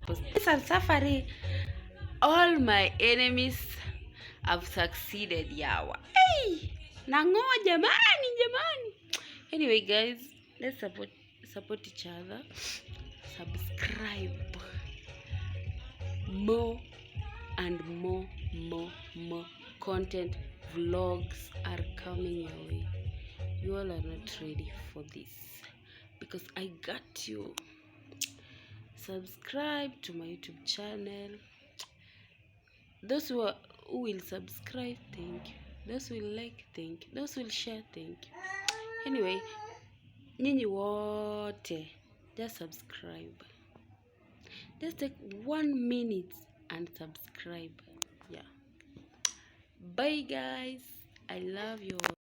Peace and suffering. All my enemies have succeeded, yawa. Hey! Nangoa jamani. Anyway, guys, let's support each other. Subscribe. More and more content vlogs are coming your way. You all are not ready for this because I got you. Subscribe to my YouTube channel. Those who will subscribe, thank you. Those who will like, thank you. Those who will share, thank you. Anyway, nyinyi wote, just subscribe. Just take 1 minute and subscribe. Yeah. Bye guys. I love you all.